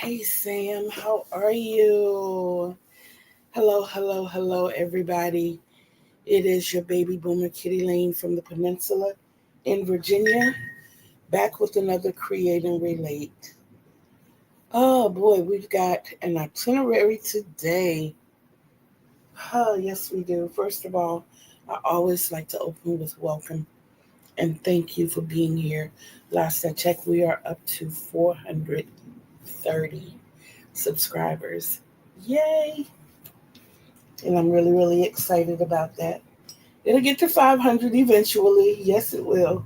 Hey Sam, how are you? Hello, everybody. It is your baby boomer Kitty Lane from the Peninsula in Virginia, back with another Create and Relate. Oh boy, we've got an itinerary today. Oh, yes, we do. First of all, I always like to open with welcome and thank you for being here. Last I checked, we are up to 430 subscribers. Yay! And I'm really, really excited about that. It'll get to 500 eventually. Yes, it will.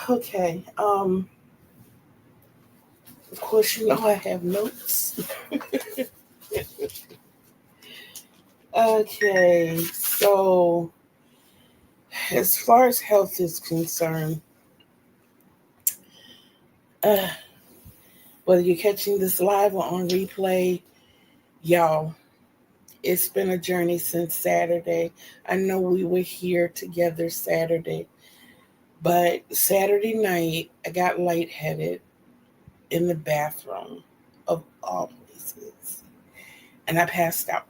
Okay. Of course, you know I have notes. Okay. So, as far as health is concerned, uh, whether you're catching this live or on replay, y'all, it's been a journey since Saturday. I know we were here together Saturday, but Saturday night I got lightheaded in the bathroom of all places, and I passed out.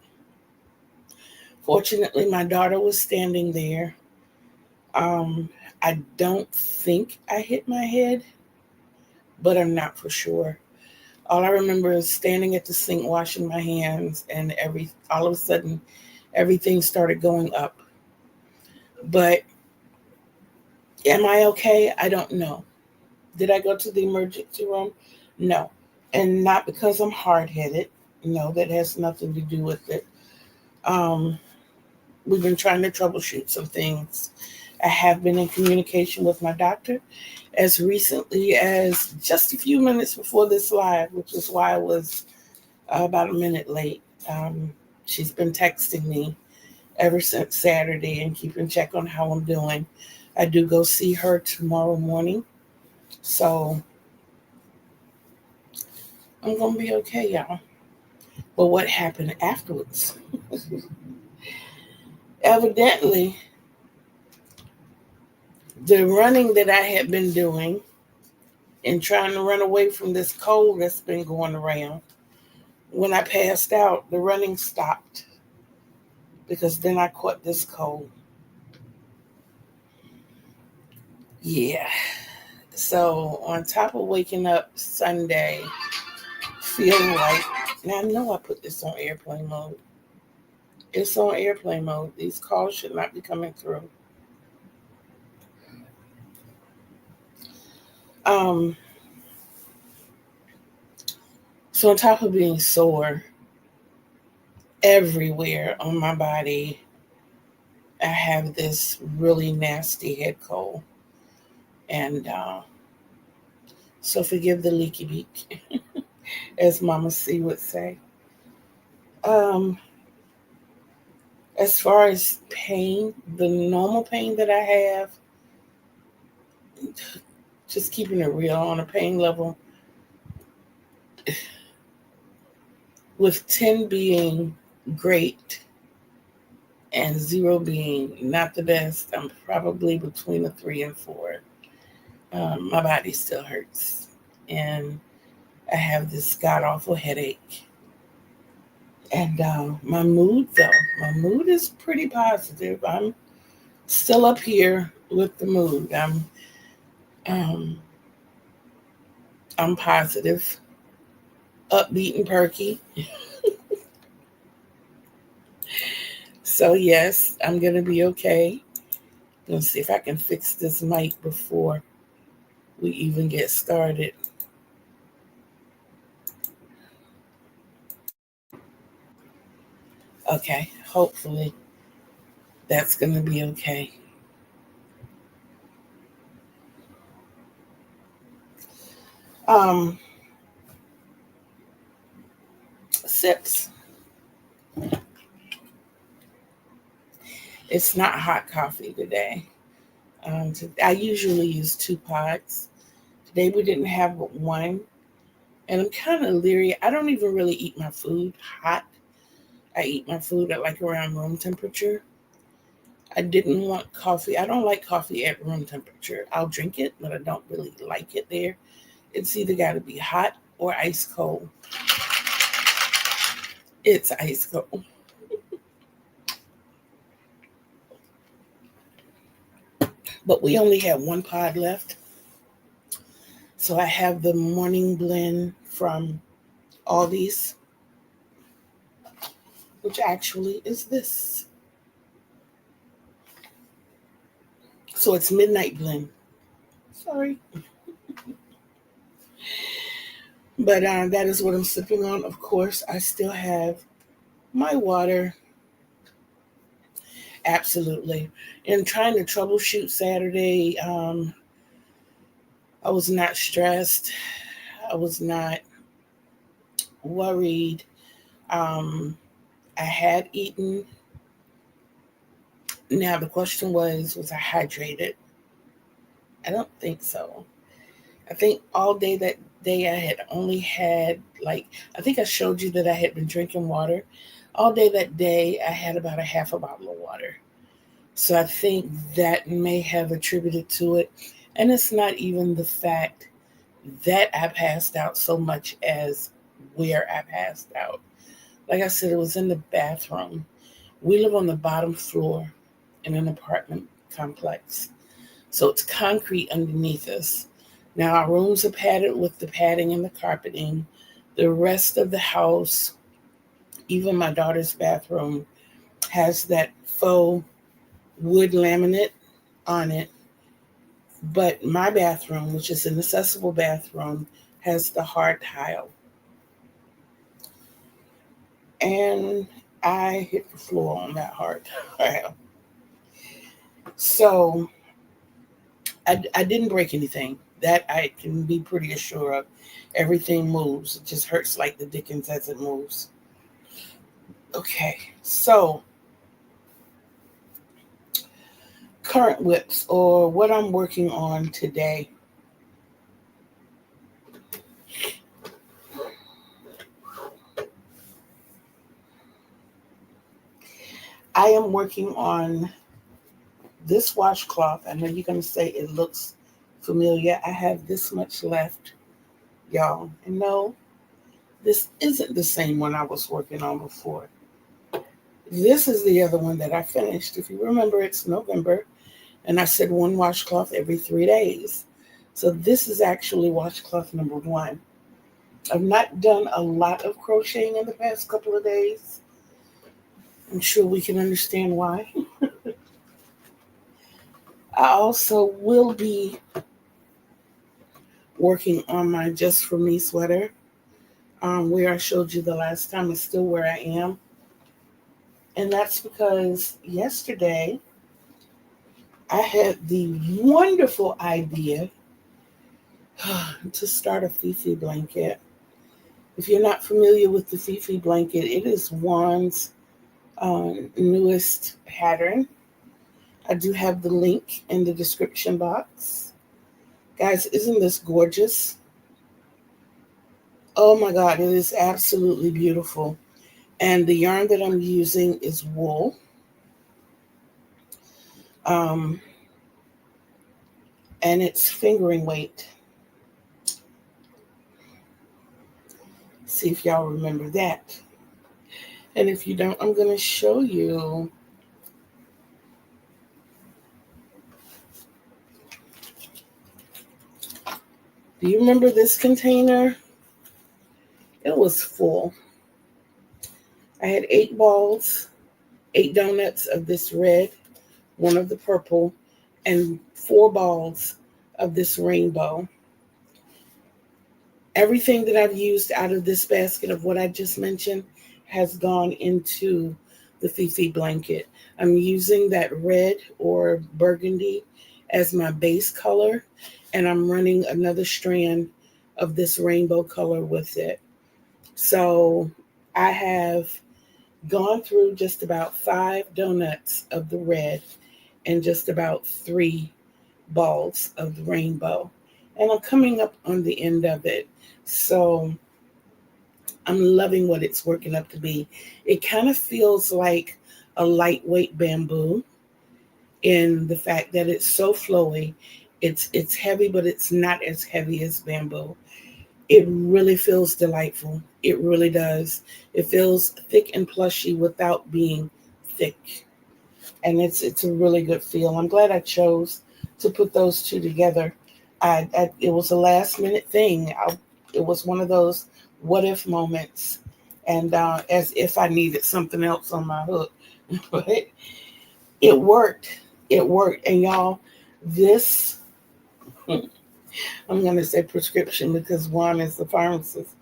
Fortunately, my daughter was standing there. Um, I don't think I hit my head, but I'm not for sure. All I remember is standing at the sink washing my hands, and all of a sudden everything started going up. But am I okay? I don't know. Did I go to the emergency room? No. And not because I'm hard headed. No, that has nothing to do with it. Um, we've been trying to troubleshoot some things. I have been in communication with my doctor as recently as just a few minutes before this live, which is why I was about a minute late. She's been texting me ever since Saturday and keeping check on how I'm doing. I do go see her tomorrow morning. So I'm going to be okay, y'all. But what happened afterwards? Evidently, the running that I had been doing and trying to run away from this cold that's been going around, when I passed out, the running stopped because then I caught this cold. Yeah. So on top of waking up Sunday, feeling like, now I know I put this on airplane mode. It's on airplane mode. These calls should not be coming through. Um, so on top of being sore everywhere on my body, I have this really nasty head cold. And so forgive the leaky beak, as Mama C would say. Um, as far as pain, the normal pain that I have, just keeping it real on a pain level, with 10 being great and 0 being not the best, I'm probably between a 3 and 4. My body still hurts. And I have this god awful headache. And my mood, though, my mood is pretty positive. I'm still up here with the mood. Um, I'm positive, upbeat, and perky. So yes, I'm gonna be okay. Let's see if I can fix this mic before we even get started. Okay, hopefully that's gonna be okay. Um, Sips. It's not hot coffee today. I usually use 2 pods. Today we didn't have but one, and I'm kind of leery. I don't even really eat my food hot. I eat my food at like around room temperature. I didn't want coffee. I don't like coffee at room temperature. I'll drink it, but I don't really like it there. It's either got to be hot or ice cold. It's ice cold. But we only have one pod left. So I have the morning blend from Aldi's, which actually is this. So it's midnight blend. Sorry. But that is what I'm sipping on. Of course, I still have my water. Absolutely. And trying to troubleshoot Saturday, I was not stressed. I was not worried. I had eaten. Now the question was I hydrated? I don't think so. I think all day that day I had only had, I think I showed you that I had been drinking water. All day that day I had about a half a bottle of water. So I think that may have attributed to it. And it's not even the fact that I passed out so much as where I passed out. Like I said, it was in the bathroom. We live on the bottom floor in an apartment complex. So it's concrete underneath us. Now our rooms are padded with the padding and the carpeting. The rest of the house, even my daughter's bathroom, has that faux wood laminate on it. But my bathroom, which is an accessible bathroom, has the hard tile. And I hit the floor on that hard tile. So I didn't break anything. That I can be pretty sure of. Everything moves. It just hurts like the dickens as it moves. Okay, so current whips, or what I'm working on today. I am working on this washcloth. I know you're going to say it looks familiar. I have this much left, y'all. And no, this isn't the same one I was working on before. This is the other one that I finished. If you remember, it's November, and I said one washcloth every 3 days. So this is actually washcloth number 1. I've not done a lot of crocheting in the past couple of days. I'm sure we can understand why. I also will be working on my Just For Me sweater, where I showed you the last time. It's still where I am. And that's because yesterday I had the wonderful idea to start a FEFE blanket. If you're not familiar with the FEFE blanket, it is Juan's newest pattern. I do have the link in the description box. Guys, isn't this gorgeous? Oh my God, it is absolutely beautiful. And the yarn that I'm using is wool. And it's fingering weight. See if y'all remember that. And if you don't, I'm going to show you. Do you remember this container? It was full. I had 8 balls, 8 donuts of this red, 1 of the purple, and 4 balls of this rainbow. Everything that I've used out of this basket of what I just mentioned has gone into the FEFE blanket. I'm using that red or burgundy as my base color, and I'm running another strand of this rainbow color with it. So I have gone through just about 5 donuts of the red and just about 3 balls of the rainbow. And I'm coming up on the end of it. So I'm loving what it's working up to be. It kind of feels like a lightweight bamboo in the fact that it's so flowy. It's heavy, but it's not as heavy as bamboo. It really feels delightful. It really does. It feels thick and plushy without being thick. And it's a really good feel. I'm glad I chose to put those two together. It was a last minute thing. It was one of those what if moments, and as if I needed something else on my hook, but it worked. It worked, and y'all, this I'm gonna say prescription because Juan is the pharmacist.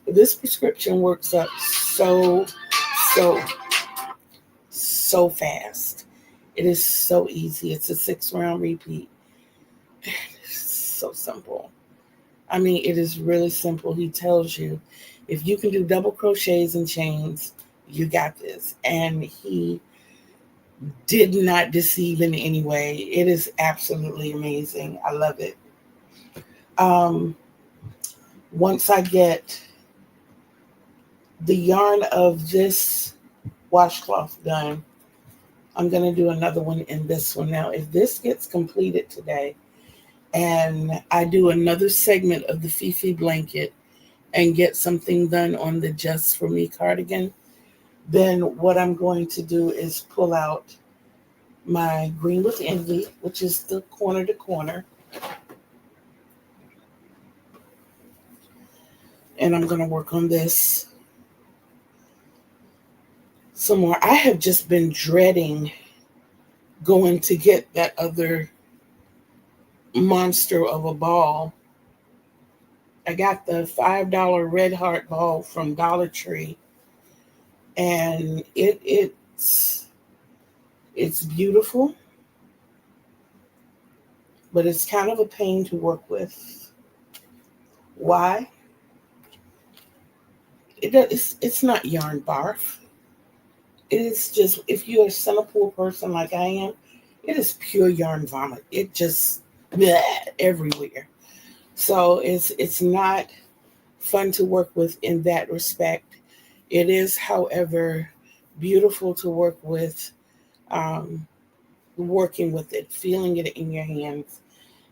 This prescription works up so so fast. It is so easy. It's a 6-round repeat. It's so simple. I mean, it is really simple. He tells you if you can do double crochets and chains, you got this. And he did not deceive in any way. It is absolutely amazing. I love it. Um, Once I get the yarn of this washcloth done, I'm going to do another one in this one. Now, if this gets completed today and I do another segment of the FEFE blanket and get something done on the Just For Me cardigan, then what I'm going to do is pull out my Green with Envy, which is the corner to corner. And I'm going to work on this some more. I have just been dreading going to get that other monster of a ball. I got the $5 Red Heart ball from Dollar Tree, and it's beautiful, but it's kind of a pain to work with. Why? It's not yarn barf. It is just, if you're a Centerpool person like I am, it is pure yarn vomit. It just bleh, everywhere. So it's not fun to work with in that respect. It is, however, beautiful to work with, working with it, feeling it in your hands,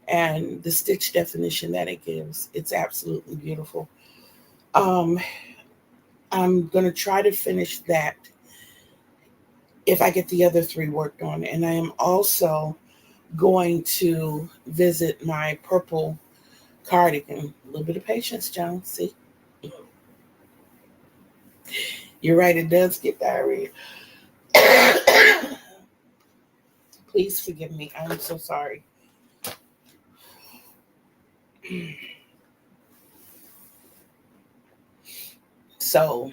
and the stitch definition that it gives. It's absolutely beautiful. I'm going to try to finish that if I get the other 3 worked on. And I am also going to visit my purple cardigan. A little bit of patience, Joan. See? You're right, it does get diarrhea. Please forgive me. I'm so sorry. So,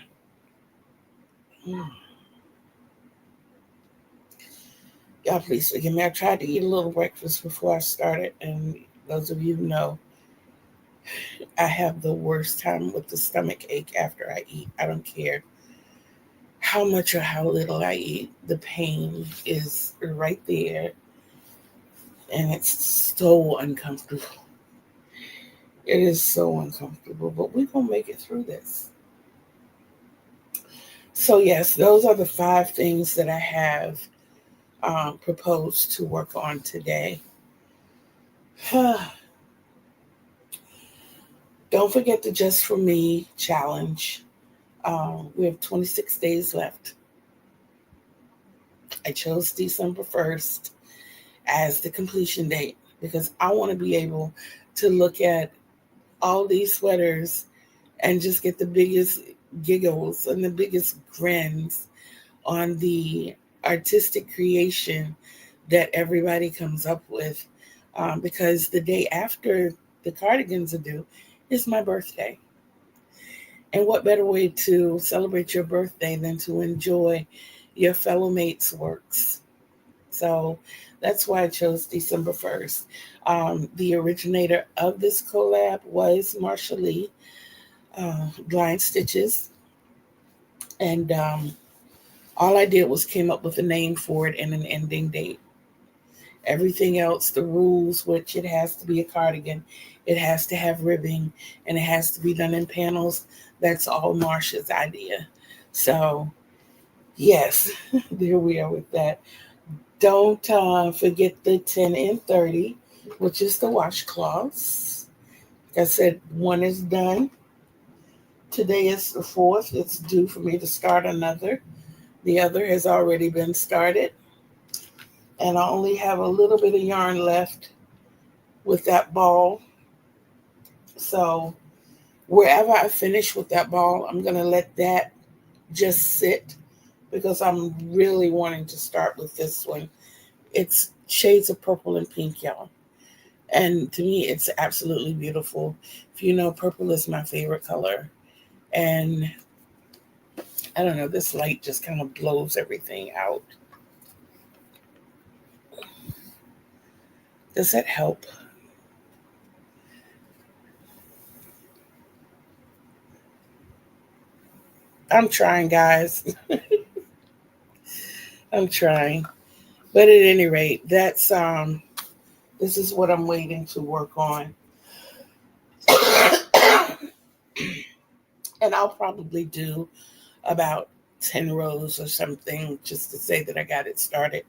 y'all please forgive me. I tried to eat a little breakfast before I started, and those of you who know, I have the worst time with the stomach ache after I eat. I don't care how much or how little I eat. The pain is right there, and it's so uncomfortable. It is so uncomfortable, but we're going to make it through this. So, yes, those are the 5 things that I have proposed to work on today. Don't forget the Just For Me challenge. We have 26 days left. I chose December 1st as the completion date because I want to be able to look at all these sweaters and just get the biggest giggles and the biggest grins on the artistic creation that everybody comes up with, because the day after the cardigans are due is my birthday. And what better way to celebrate your birthday than to enjoy your fellow mates' works? So that's why I chose December 1st. The originator of this collab was Marsha Lee, Blind Stitches. And all I did was came up with a name for it and an ending date. Everything else, the rules, which it has to be a cardigan, it has to have ribbing, and it has to be done in panels, that's all Marsha's idea. So, yes, there we are with that. Don't forget the 10 and 30, which is the washcloths. Like I said, one is done. Today is the 4th. It's due for me to start another. The other has already been started. And I only have a little bit of yarn left with that ball. So wherever I finish with that ball, I'm going to let that just sit because I'm really wanting to start with this one. It's shades of purple and pink, y'all. And to me, it's absolutely beautiful. If you know, purple is my favorite color. And I don't know, this light just kind of blows everything out. Does that help? I'm trying, guys. I'm trying. But at any rate, that's this is what I'm waiting to work on. And I'll probably do about 10 rows or something just to say that I got it started.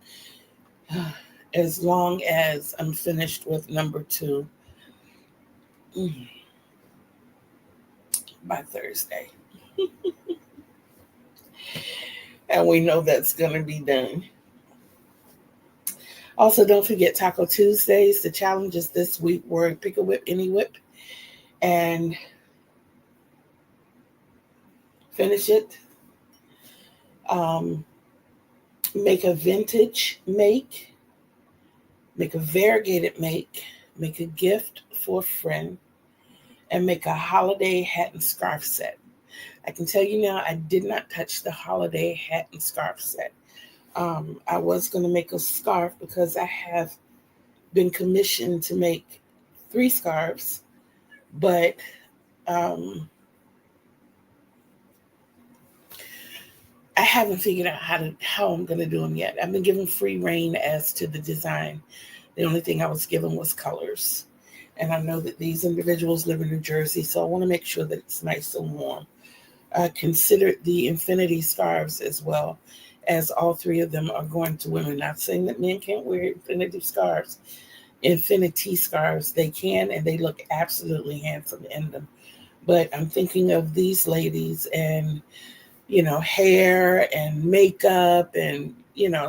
As long as I'm finished with number 2 by Thursday. And we know that's going to be done. Also, don't forget Taco Tuesdays. The challenges this week were pick a whip, any whip, and finish it. Make a vintage make a variegated make a gift for a friend, and make a holiday hat and scarf set. I can tell you now, I did not touch the holiday hat and scarf set. I was going to make a scarf because I have been commissioned to make 3 scarves, but I haven't figured out how I'm going to do them yet. I've been given free reign as to the design. The only thing I was given was colors. And I know that these individuals live in New Jersey, so I want to make sure that it's nice and warm. I considered the infinity scarves as well, as all 3 of them are going to women. Not saying that men can't wear infinity scarves. Infinity scarves, they can, and they look absolutely handsome in them. But I'm thinking of these ladies and, hair and makeup and,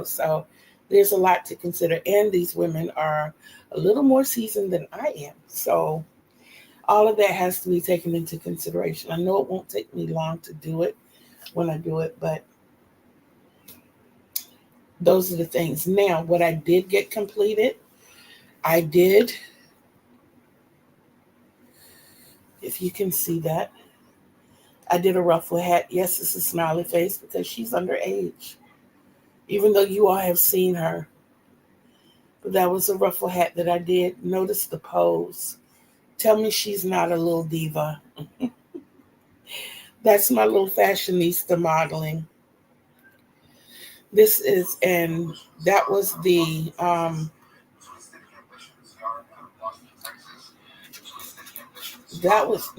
so there's a lot to consider. And these women are a little more seasoned than I am. So all of that has to be taken into consideration. I know it won't take me long to do it when I do it, but those are the things. Now, what I did get completed, if you can see that, I did a ruffle hat. Yes, it's a smiley face because she's underage, even though you all have seen her. But that was a ruffle hat that I did. Notice the pose. Tell me she's not a little diva. That's my little fashionista modeling. This is, and that was that was,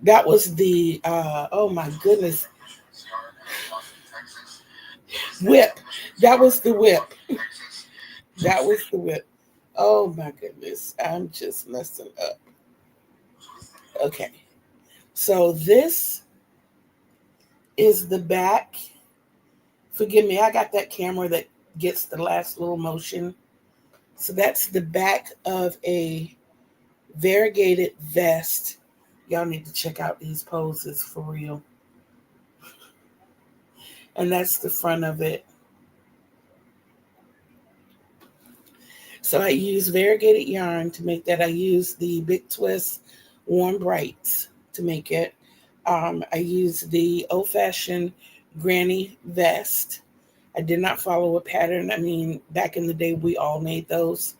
that was the, oh my goodness, whip. That was the whip. That was the whip. Oh my goodness. I'm just messing up. Okay. So this is the back. Forgive me, I got that camera that gets the last little motion. So that's the back of a variegated vest. Y'all need to check out these poses for real. And that's the front of it. So I use variegated yarn to make that. I use the Big Twist Warm Brights to make it. I use the old-fashioned granny vest. I did not follow a pattern. I mean, back in the day, we all made those.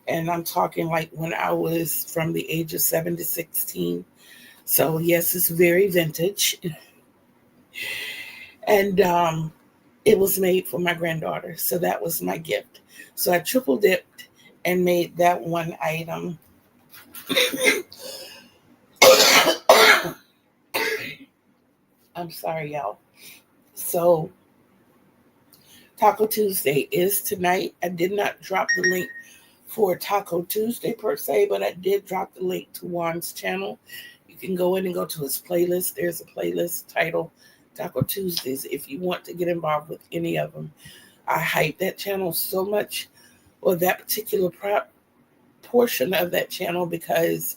And I'm talking like when I was from the age of 7 to 16. So yes, it's very vintage. And it was made for my granddaughter. So that was my gift. So I triple dipped and made that one item. I'm sorry, y'all. So Taco Tuesday is tonight. I did not drop the link for Taco Tuesday per se, but I did drop the link to Juan's channel. You can go in and go to his playlist. There's a playlist titled Taco Tuesdays if you want to get involved with any of them. I hype that channel so much, or that particular portion of that channel, because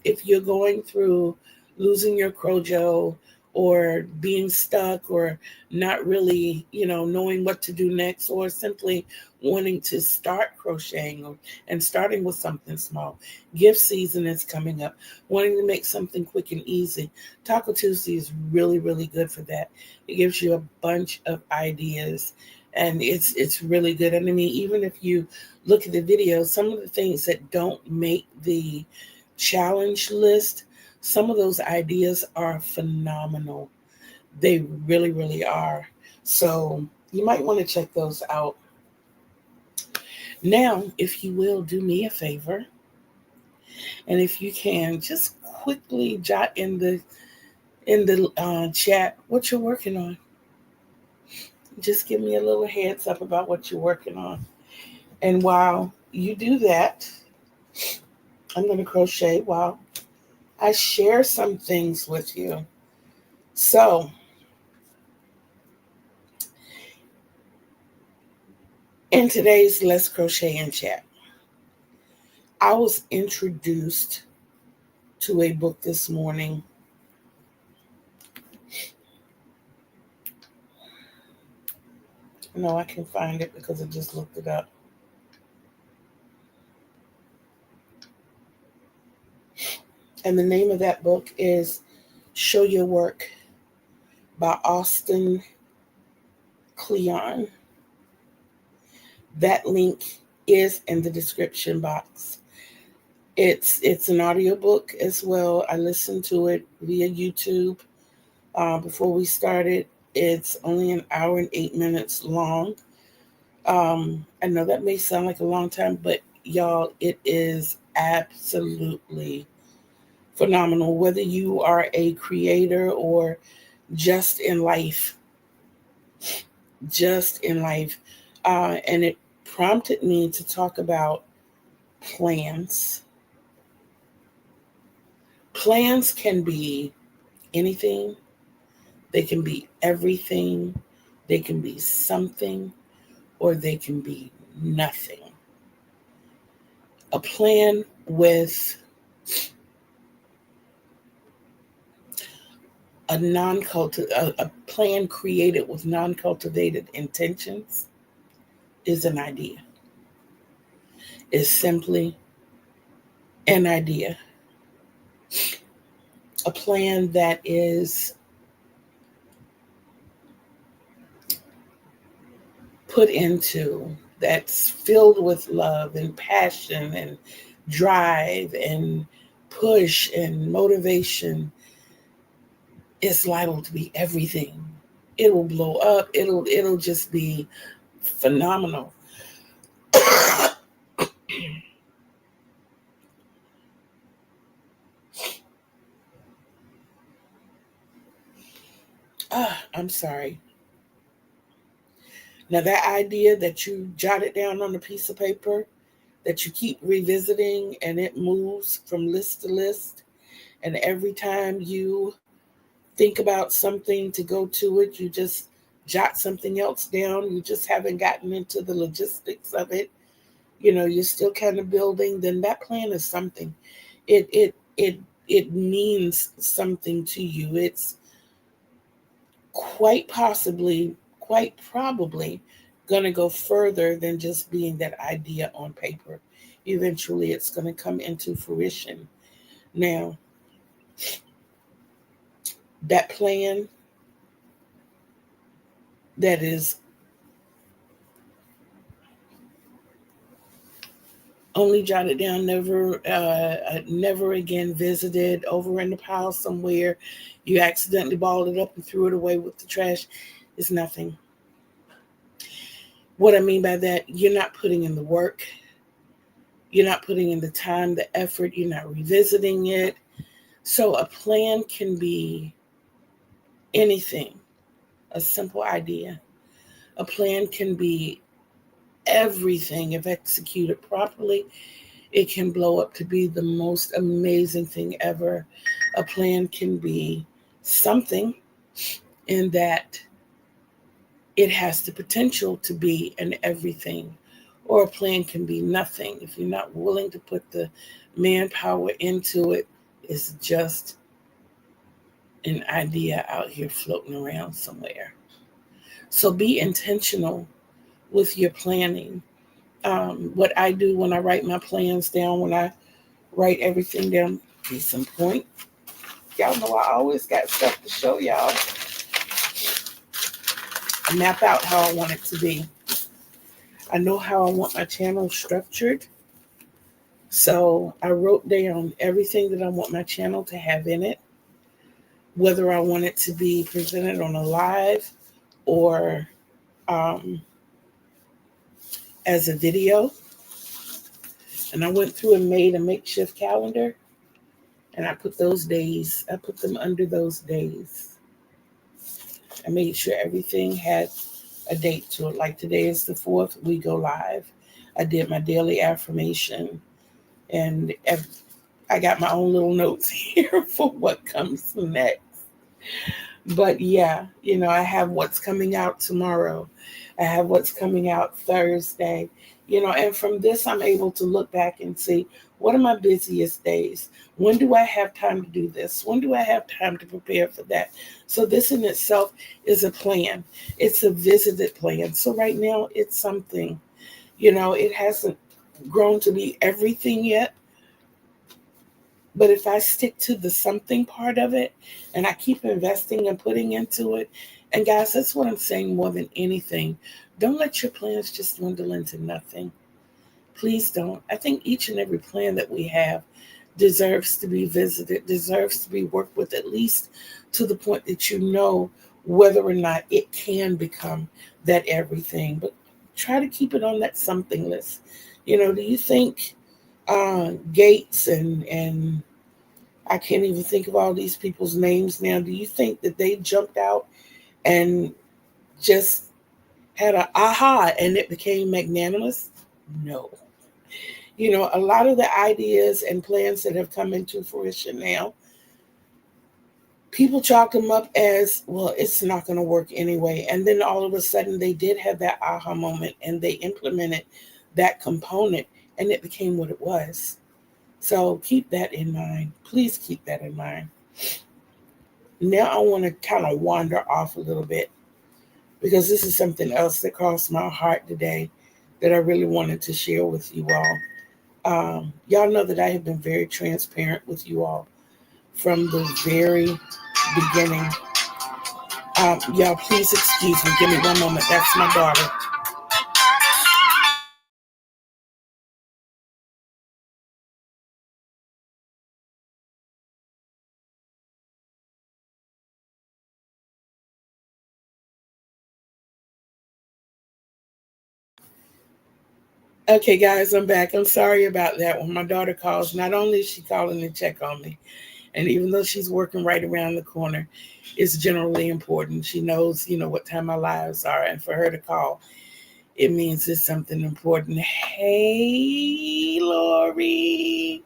if you're going through losing your crojo or being stuck or not really, knowing what to do next, or simply wanting to start crocheting and starting with something small. Gift season is coming up. Wanting to make something quick and easy. Taco Tuesday is really, really good for that. It gives you a bunch of ideas, and it's really good. And I mean, even if you look at the videos, some of the things that don't make the challenge list, some of those ideas are phenomenal. They really, really are. So you might want to check those out. Now, if you will, do me a favor, and if you can, just quickly jot in the chat what you're working on. Just give me a little heads up about what you're working on. And while you do that, I'm going to crochet while I share some things with you. So, in today's Let's Crochet and Chat, I was introduced to a book this morning. No, I can find it because I just looked it up. And the name of that book is Show Your Work by Austin Kleon. That link is in the description box. It's an audiobook as well. I listened to it via YouTube before we started. It's only an hour and 8 minutes long. I know that may sound like a long time, but y'all, it is absolutely phenomenal. Whether you are a creator or just in life. And it prompted me to talk about plans. Plans can be anything. They can be everything. They can be something, or they can be nothing. A plan with a plan created with non-cultivated intentions is an idea. Is simply an idea. A plan that is put into, that's filled with love and passion and drive and push and motivation, is liable to be everything. It will blow up. It'll just be phenomenal. I'm sorry. Now, that idea that you jotted down on a piece of paper, that you keep revisiting, and it moves from list to list, and every time you think about something to go to it, you just jot something else down. You just haven't gotten into the logistics of it. You're still kind of building. Then that plan is something. It means something to you. It's quite probably going to go further than just being that idea on paper. Eventually, it's going to come into fruition. Now, that plan that is only jotted down, never again visited, over in the pile somewhere, you accidentally balled it up and threw it away with the trash, is nothing. What I mean by that, you're not putting in the work. You're not putting in the time, the effort. You're not revisiting it. So a plan can be anything. A simple idea. A plan can be everything. If executed properly, it can blow up to be the most amazing thing ever. A plan can be something in that it has the potential to be an everything, or a plan can be nothing. If you're not willing to put the manpower into it, it's just an idea out here floating around somewhere. So be intentional with your planning. What I do when I write my plans down, when I write everything down, case in point, y'all know I always got stuff to show y'all. I map out how I want it to be. I know how I want my channel structured. So I wrote down everything that I want my channel to have in it, whether I want it to be presented on a live or as a video. And I went through and made a makeshift calendar, and I put those days, I put them under those days. I made sure everything had a date to it. Like today is the 4th, we go live. I did my daily affirmation, and I got my own little notes here for what comes next. But yeah, I have what's coming out tomorrow. I have what's coming out Thursday. And from this, I'm able to look back and see, what are my busiest days? When do I have time to do this? When do I have time to prepare for that? So this in itself is a plan. It's a visited plan. So right now it's something, it hasn't grown to be everything yet. But if I stick to the something part of it and I keep investing and putting into it, and guys, that's what I'm saying more than anything. Don't let your plans just dwindle into nothing. Please don't. I think each and every plan that we have deserves to be visited, deserves to be worked with, at least to the point that you know whether or not it can become that everything. But try to keep it on that something list. Do you think Gates and I can't even think of all these people's names now. Do you think that they jumped out and just had an aha and it became magnanimous? No. A lot of the ideas and plans that have come into fruition now, people chalk them up as, well, it's not going to work anyway. And then all of a sudden they did have that aha moment and they implemented that component and it became what it was. So keep that in mind. Please keep that in mind. Now I want to kind of wander off a little bit because this is something else that crossed my heart today that I really wanted to share with you all. Y'all know that I have been very transparent with you all from the very beginning. Y'all, please excuse me. Give me one moment. That's my daughter. Okay, guys, I'm back. I'm sorry about that. When my daughter calls, not only is she calling to check on me, and even though she's working right around the corner, it's generally important. She knows, what time my lives are. And for her to call, it means it's something important. Hey, Lori.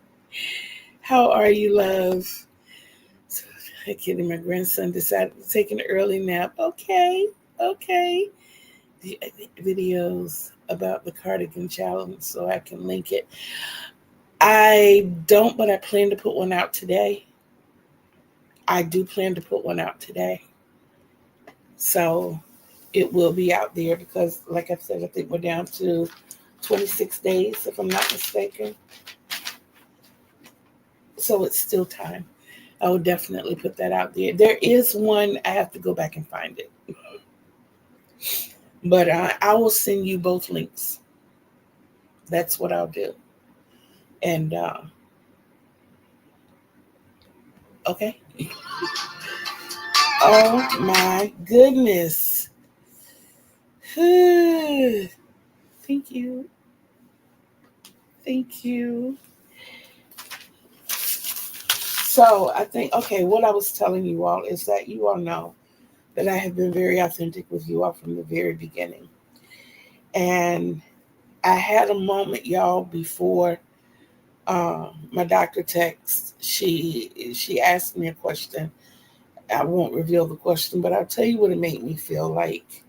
How are you, love? So, kidding. My grandson decided to take an early nap. Okay. The videos about the cardigan challenge so I can link it. I don't, but I plan to put one out today. I do plan to put one out today. So it will be out there because, like I said, I think we're down to 26 days, if I'm not mistaken. So it's still time. I will definitely put that out there. There is one, I have to go back and find it. But I will send you both links. That's what I'll do. And, okay. Oh my goodness. Thank you. Thank you. So I think, okay, what I was telling you all is that you all know that I have been very authentic with you all from the very beginning. And I had a moment, y'all, before my doctor text. She asked me a question. I won't reveal the question, but I'll tell you what it made me feel like.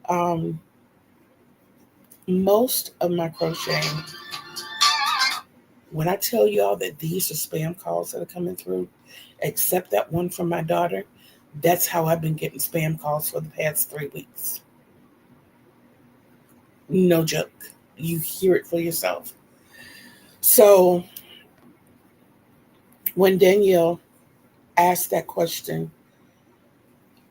Um, most of my crocheting, when I tell y'all that these are spam calls that are coming through, except that one from my daughter, that's how I've been getting spam calls for the past 3 weeks. No joke. You hear it for yourself. So when Danielle asked that question,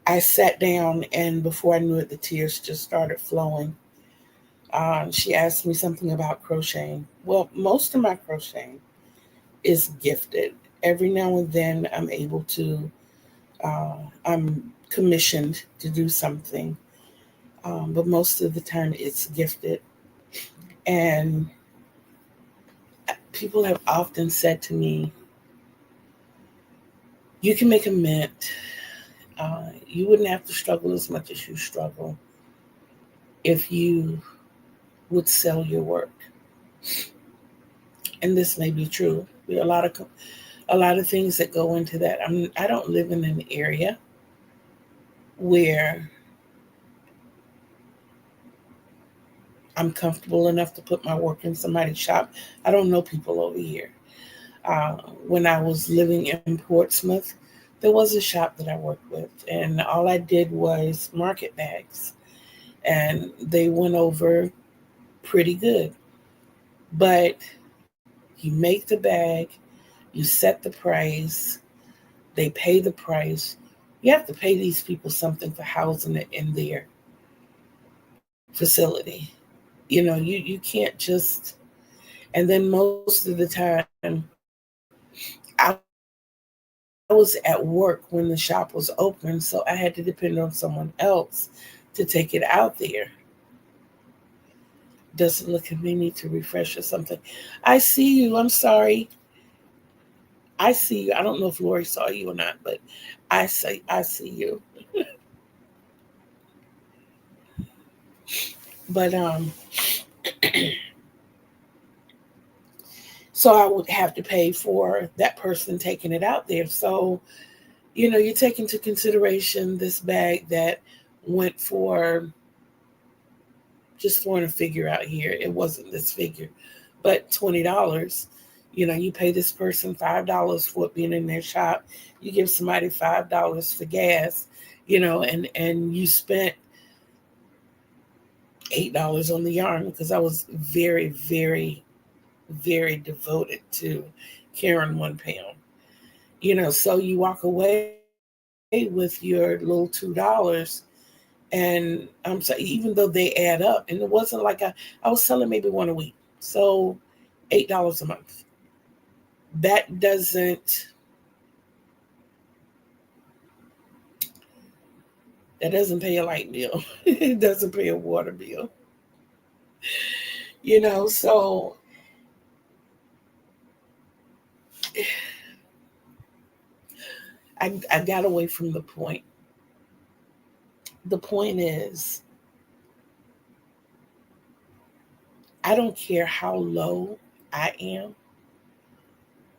I sat down, and before I knew it, the tears just started flowing. She asked me something about crocheting. Well, most of my crocheting is gifted. Every now and then I'm commissioned to do something, but most of the time it's gifted. And people have often said to me, you can make a mint. You wouldn't have to struggle as much as you struggle if you would sell your work. And this may be true. There are a lot of things that go into that. I don't live in an area where I'm comfortable enough to put my work in somebody's shop. I don't know people over here. When I was living in Portsmouth, there was a shop that I worked with, and all I did was market bags, and they went over pretty good. But you make the bag, you set the price, they pay the price. You have to pay these people something for housing it in their facility. You can't just. And then most of the time, I was at work when the shop was open, so I had to depend on someone else to take it out there. Doesn't look at me, need to refresh or something. I see you. I'm sorry. I see you. I don't know if Lori saw you or not, but I see you. But so I would have to pay for that person taking it out there. So, you take into consideration this bag that went for, just throwing a figure out here, it wasn't this figure, but $20. You pay this person $5 for it being in their shop. You give somebody $5 for gas, and you spent $8 on the yarn, because I was very, very, very devoted to carrying 1 pound. So you walk away with your little $2, and I'm sorry, even though they add up, and it wasn't like I was selling maybe one a week, so $8 a month. That doesn't pay a light bill. It doesn't pay a water bill. So I got away from the point. The point is, I don't care how low I am,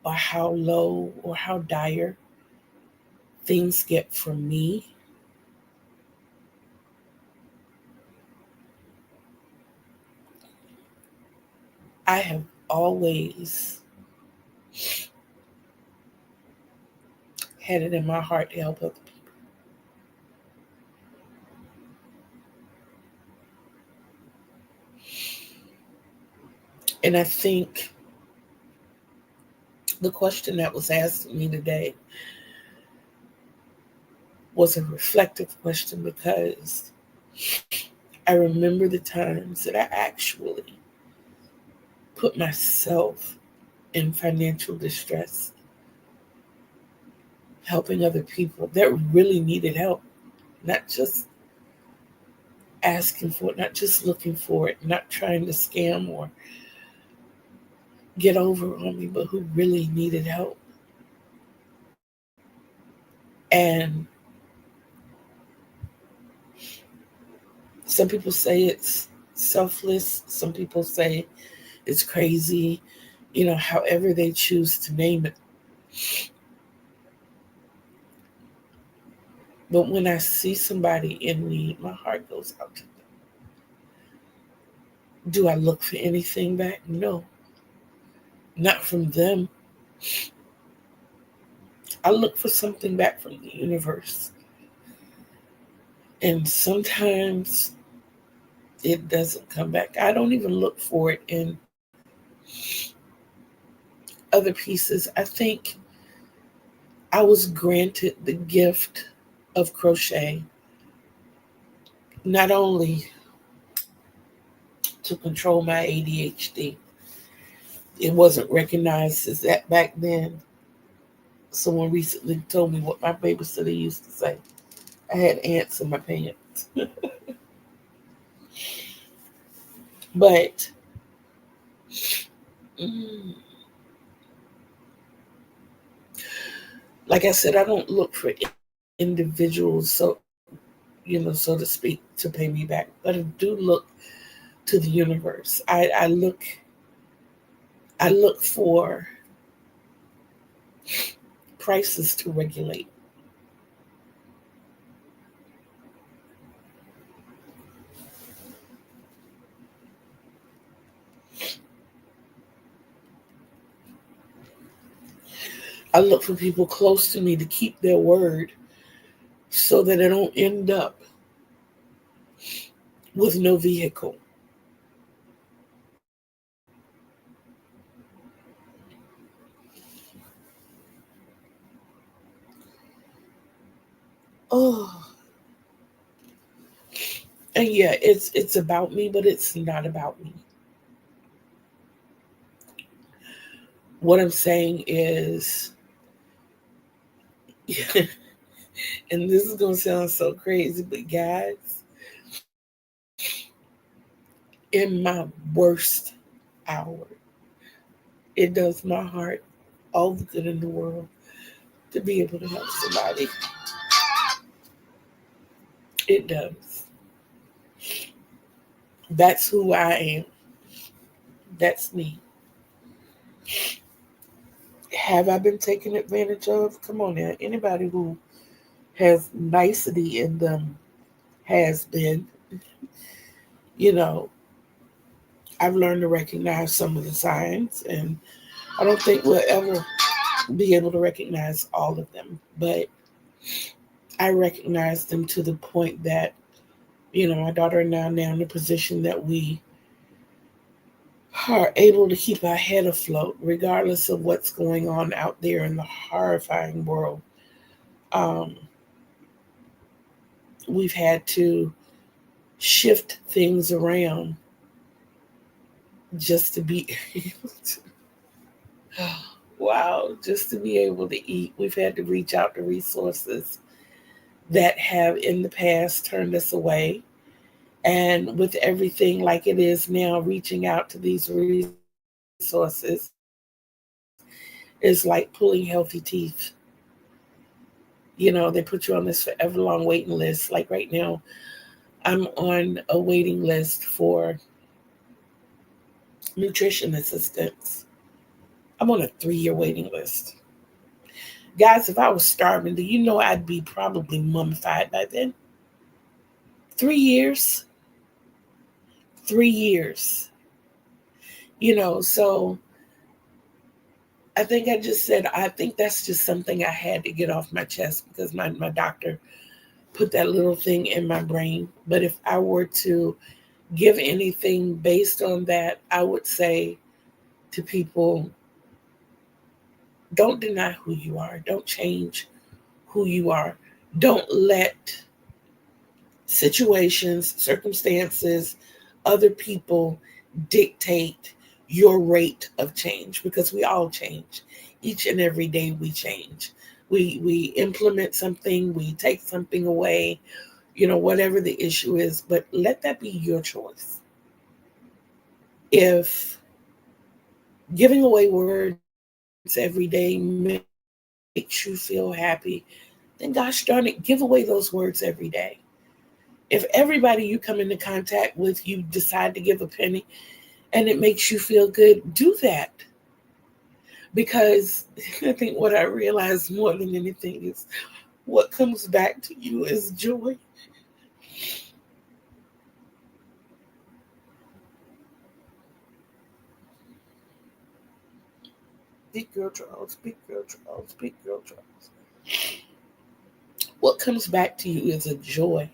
or how low or how dire things get for me. I have always had it in my heart to help other people. And I think the question that was asked of me today was a reflective question, because I remember the times that I actually put myself in financial distress, helping other people that really needed help, not just asking for it, not just looking for it, not trying to scam or get over on me, but who really needed help. And Some people say it's selfless. Some people say it's crazy, however they choose to name it. But when I see somebody in need, my heart goes out to them. Do I look for anything back? No, not from them. I look for something back from the universe. And sometimes it doesn't come back. I don't even look for it in other pieces. I think I was granted the gift of crochet, not only to control my ADHD. It wasn't recognized as that back then. Someone recently told me what my babysitter used to say. I had ants in my pants. But like I said, I don't look for individuals, so to speak, to pay me back. But I do look to the universe. I look for prices to regulate. I look for people close to me to keep their word so that I don't end up with no vehicle. Oh, and yeah, it's about me, but it's not about me. What I'm saying is, and this is gonna sound so crazy, but guys, in my worst hour, it does my heart all the good in the world to be able to help somebody. It does. That's who I am. That's me. Have I been taken advantage of? Come on now. Anybody who has nicety in them has been. You know, I've learned to recognize some of the signs, and I don't think we'll ever be able to recognize all of them, but I recognize them to the point that, my daughter and I are now in a position that we are able to keep our head afloat, regardless of what's going on out there in the horrifying world. Um, we've had to shift things around just to be able to, wow, just to be able to eat. We've had to reach out to resources that have in the past turned us away. And with everything like it is now, reaching out to these resources is like pulling healthy teeth. They put you on this forever long waiting list. Like right now, I'm on a waiting list for nutrition assistance. I'm on a 3-year waiting list. Guys, if I was starving, do you know I'd be probably mummified by then? 3 years. 3 years. So I think I think that's just something I had to get off my chest because my doctor put that little thing in my brain. But if I were to give anything based on that, I would say to people, don't deny who you are. Don't change who you are. Don't let situations, circumstances, other people dictate your rate of change, because we all change. Each and every day we change. We implement something, we take something away, whatever the issue is, but let that be your choice. If giving away words every day makes you feel happy, then gosh darn it, give away those words every day. If everybody you come into contact with, you decide to give a penny and it makes you feel good, do that. Because I think what I realize more than anything is what comes back to you is joy. Big girl Charles, big girl Charles, big girl Charles. What comes back to you is a joy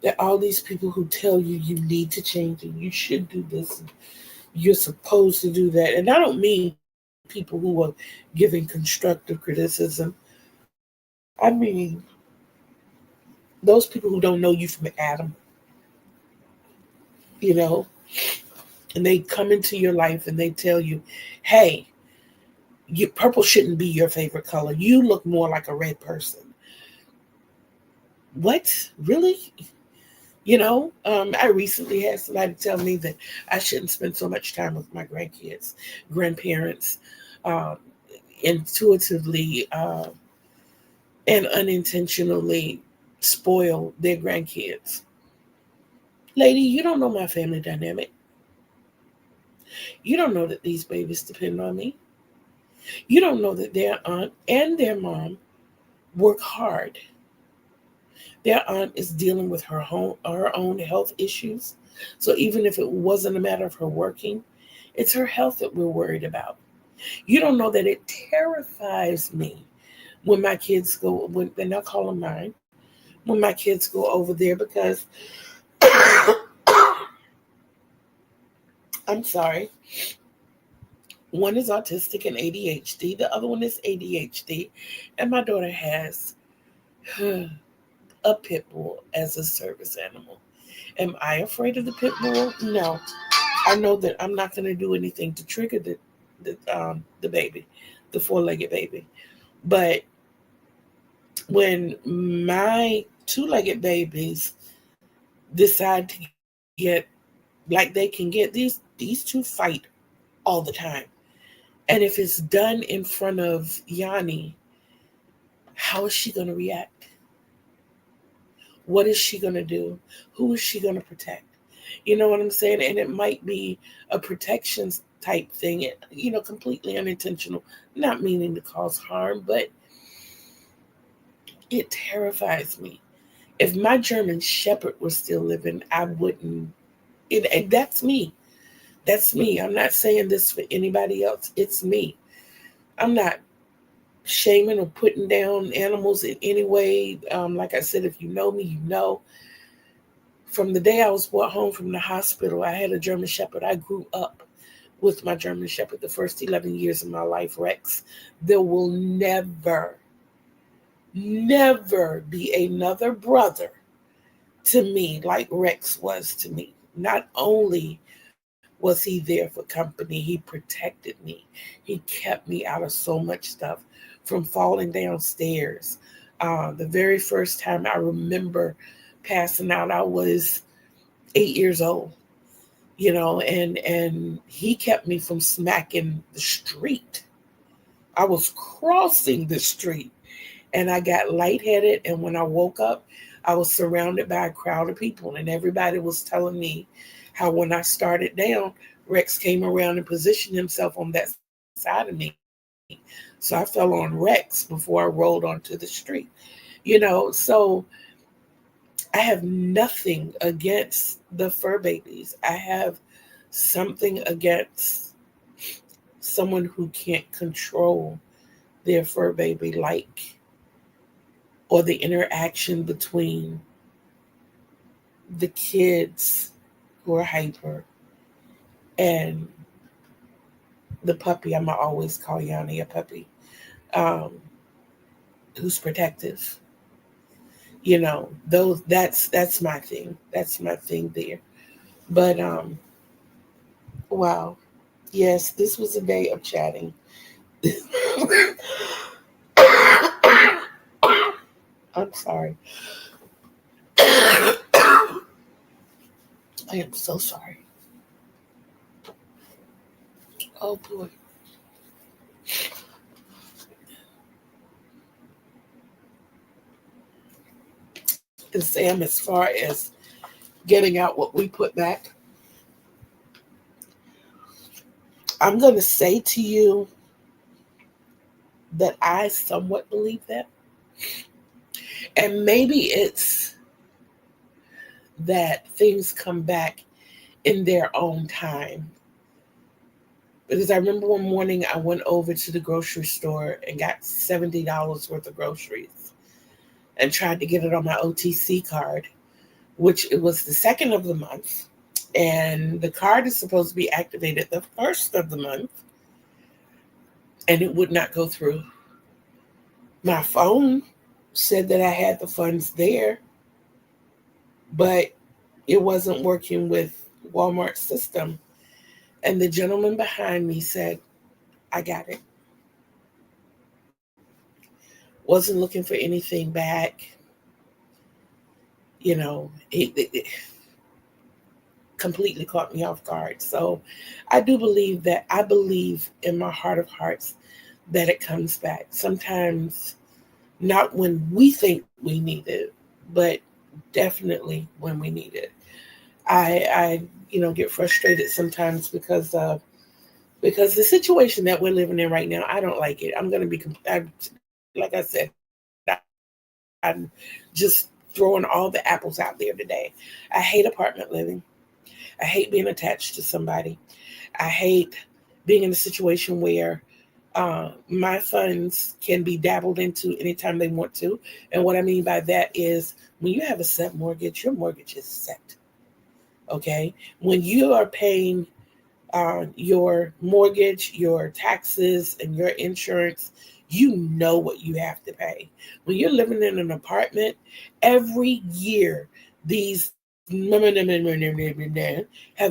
that all these people who tell you you need to change and you should do this, and you're supposed to do that. And I don't mean people who are giving constructive criticism. I mean those people who don't know you from Adam, you know, and they come into your life and they tell you, hey, purple shouldn't be your favorite color. You look more like a red person. What? Really? I recently had somebody tell me that I shouldn't spend so much time with my grandkids, grandparents, um, intuitively and unintentionally spoil their grandkids. Lady, you don't know my family dynamic. You don't know that these babies depend on me. You don't know that their aunt and their mom work hard. Their aunt is dealing with her own health issues. So even if it wasn't a matter of her working, it's her health that we're worried about. You don't know that it terrifies me when my kids and I call them mine, when my kids go over there because, I'm sorry, one is autistic and ADHD, the other one is ADHD, and my daughter has a pit bull as a service animal. Am I afraid of the pit bull? No. I know that I'm not going to do anything to trigger the baby, the four-legged baby. But when my two-legged babies decide to get like they can get, these two fight all the time. And if it's done in front of Yanni, how is she going to react? What is she going to do? Who is she going to protect? You know what I'm saying? And it might be a protection type thing, completely unintentional, not meaning to cause harm, but it terrifies me. If my German Shepherd was still living, I wouldn't. That's me. That's me. I'm not saying this for anybody else. It's me. I'm not shaming or putting down animals in any way. Like I said, if you know me, you know. From the day I was brought home from the hospital, I had a German Shepherd. I grew up with my German Shepherd the first 11 years of my life, Rex. There will never, never be another brother to me like Rex was to me. Not only was he there for company, he protected me. He kept me out of so much stuff, from falling downstairs. The very first time I remember passing out, I was 8 years old, and he kept me from smacking the street. I was crossing the street and I got lightheaded. And when I woke up, I was surrounded by a crowd of people, and everybody was telling me how when I started down, Rex came around and positioned himself on that side of me. So I fell on Rex before I rolled onto the street. So I have nothing against the fur babies. I have something against someone who can't control their fur baby, or the interaction between the kids who are hyper and the puppy. I'm gonna always call Yanni a puppy, um, who's protective. That's my thing. That's my thing there. But wow. Yes, this was a day of chatting. I'm sorry. I am so sorry. Oh boy. And Sam, as far as getting out what we put back, I'm going to say to you that I somewhat believe that. And maybe it's that things come back in their own time. Because I remember one morning I went over to the grocery store and got $70 worth of groceries and tried to get it on my OTC card, which it was the 2nd of the month. And the card is supposed to be activated the 1st of the month. And it would not go through. My phone said that I had the funds there, but it wasn't working with Walmart's system. And the gentleman behind me said, I got it. Wasn't looking for anything back. You know, it completely caught me off guard. So I do believe that, I believe in my heart of hearts that it comes back. Sometimes not when we think we need it, but definitely when we need it. I get frustrated sometimes because the situation that we're living in right now, I don't like it. I'm going to be, like I said, I'm just throwing all the apples out there today. I hate apartment living. I hate being attached to somebody. I hate being in a situation where my funds can be dabbled into anytime they want to. And what I mean by that is when you have a set mortgage, your mortgage is set. Okay? When you are paying your mortgage, your taxes, and your insurance, you know what you have to pay. When you're living in an apartment, every year these have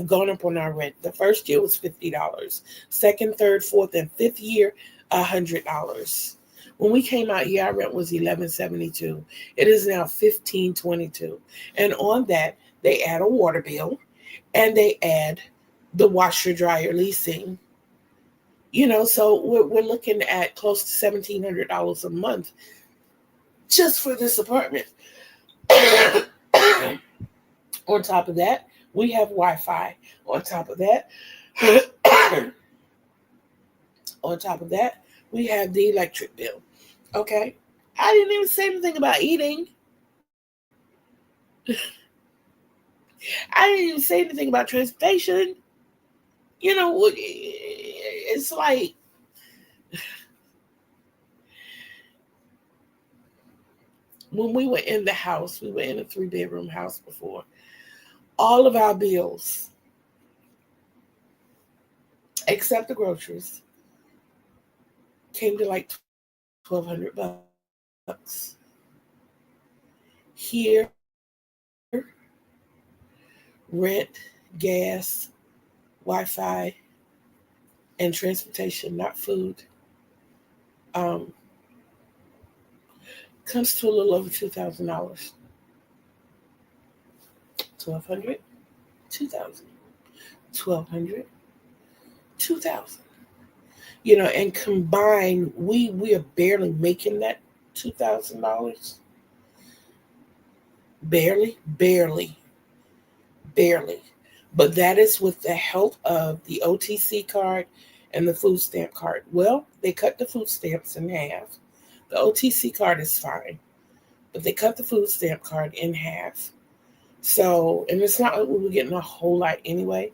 gone up on our rent. The first year was $50. Second, third, fourth, and fifth year, $100. When we came out here, our rent was $11.72. It is now $15.22. And on that, they add a water bill and they add the washer dryer leasing. So we're looking at close to $1,700 a month just for this apartment. On top of that, we have Wi-Fi. On top of that, we have the electric bill. Okay? I didn't even say anything about eating. I didn't even say anything about transportation. It's like, when we were in the house, we were in a 3-bedroom house before, all of our bills, except the groceries, came to like $1,200. Here, rent, gas, Wi-Fi, and transportation, not food, comes to a little over $2,000. $1,200, $2,000, $1,200, $2,000. And combined, we are barely making that $2,000. Barely. But that is with the help of the OTC card and the food stamp card. Well, they cut the food stamps in half. The OTC card is fine, but they cut the food stamp card in half. So, and it's not like we were getting a whole lot anyway.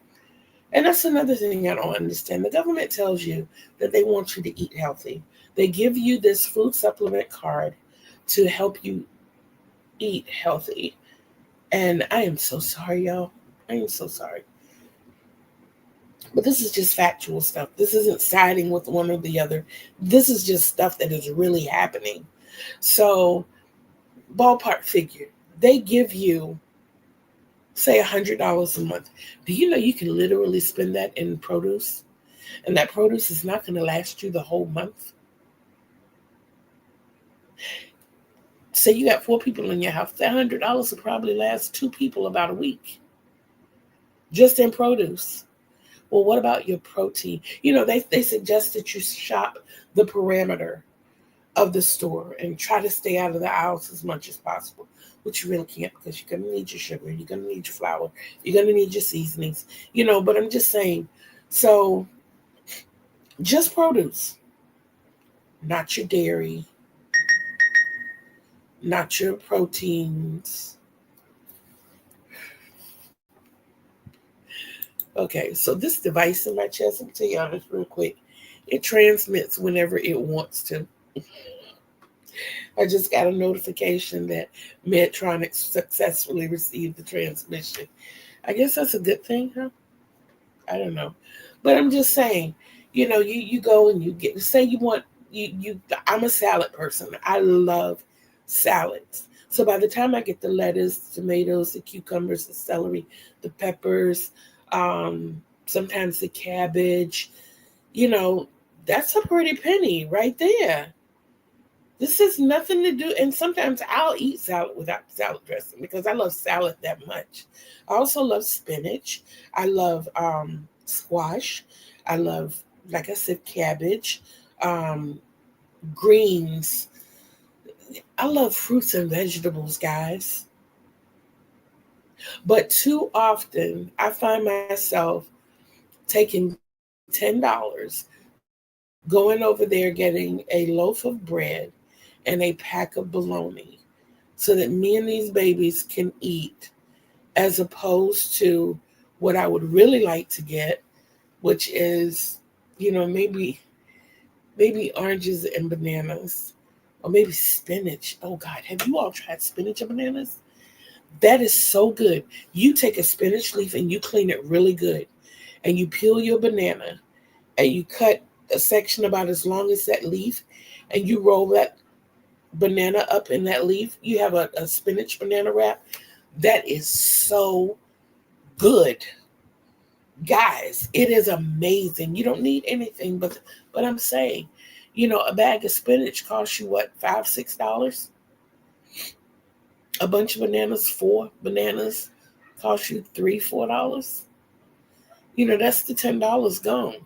And that's another thing I don't understand. The government tells you that they want you to eat healthy. They give you this food supplement card to help you eat healthy. And I am so sorry, y'all. I am so sorry. But this is just factual stuff. This isn't siding with one or the other. This is just stuff that is really happening. So, ballpark figure, they give you, say, $100 a month. Do you know you can literally spend that in produce? And that produce is not going to last you the whole month. Say you got 4 people in your house. That $100 will probably last 2 people about a week. Just in produce. Well, what about your protein? They suggest that you shop the parameter of the store and try to stay out of the aisles as much as possible, which you really can't because you're going to need your sugar, you're going to need your flour, you're going to need your seasonings, but I'm just saying, so just produce, not your dairy, not your proteins. Okay, so this device in my chest, let me tell you honest real quick, it transmits whenever it wants to. I just got a notification that Medtronic successfully received the transmission. I guess that's a good thing, huh? I don't know. But I'm just saying, you go and you get, say you want, I'm a salad person. I love salads. So by the time I get the lettuce, the tomatoes, the cucumbers, the celery, the peppers, sometimes the cabbage, that's a pretty penny right there. This has nothing to do, and sometimes I'll eat salad without salad dressing because I love salad that much. I also love spinach. I love squash. I love, like I said, cabbage, um, greens. I love fruits and vegetables, guys. But too often, I find myself taking $10, going over there, getting a loaf of bread and a pack of bologna so that me and these babies can eat, as opposed to what I would really like to get, which is, maybe oranges and bananas, or maybe spinach. Oh God, have you all tried spinach and bananas? That is so good. You take a spinach leaf and you clean it really good, and you peel your banana, and you cut a section about as long as that leaf, and you roll that banana up in that leaf. You have a spinach banana wrap. That is so good. Guys, it is amazing. You don't need anything but I'm saying, a bag of spinach costs you what, $5, $6? A bunch of bananas, 4 bananas, cost you $3, $4. That's the $10 gone.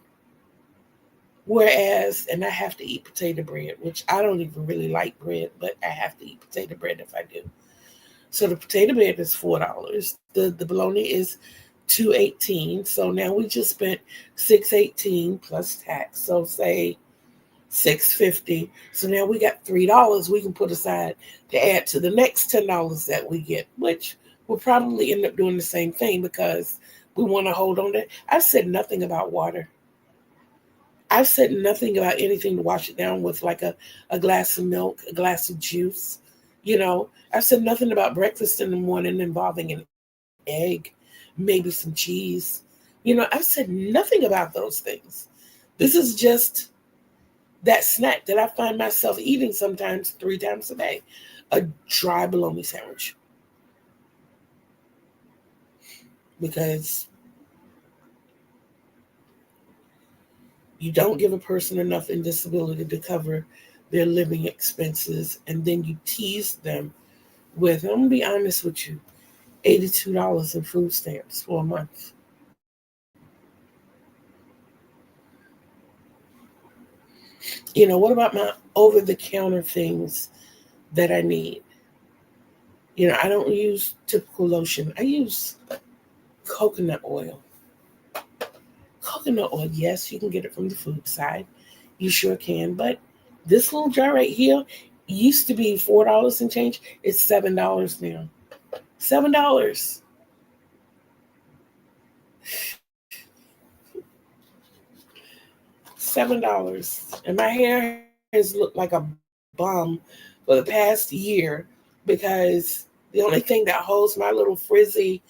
Whereas, and I have to eat potato bread, which I don't even really like bread, but I have to eat potato bread if I do. So the potato bread is $4. The bologna is $2.18. So now we just spent $6.18 plus tax. So say $6.50. So now we got $3 we can put aside to add to the next $10 that we get, which we'll probably end up doing the same thing because we want to hold on to it. I've said nothing about water. I've said nothing about anything to wash it down with, like a glass of milk, a glass of juice. I've said nothing about breakfast in the morning involving an egg, maybe some cheese. I've said nothing about those things. This is just that snack that I find myself eating sometimes 3 times a day, a dry bologna sandwich. Because you don't give a person enough in disability to cover their living expenses, and then you tease them with, I'm going to be honest with you, $82 in food stamps for a month. What about my over-the-counter things that I need? I don't use typical lotion. I use coconut oil. Coconut oil, yes, you can get it from the food side. You sure can. But this little jar right here used to be $4 and change. It's $7 now. $7. $7. And my hair has looked like a bum for the past year because the only thing that holds my little frizzy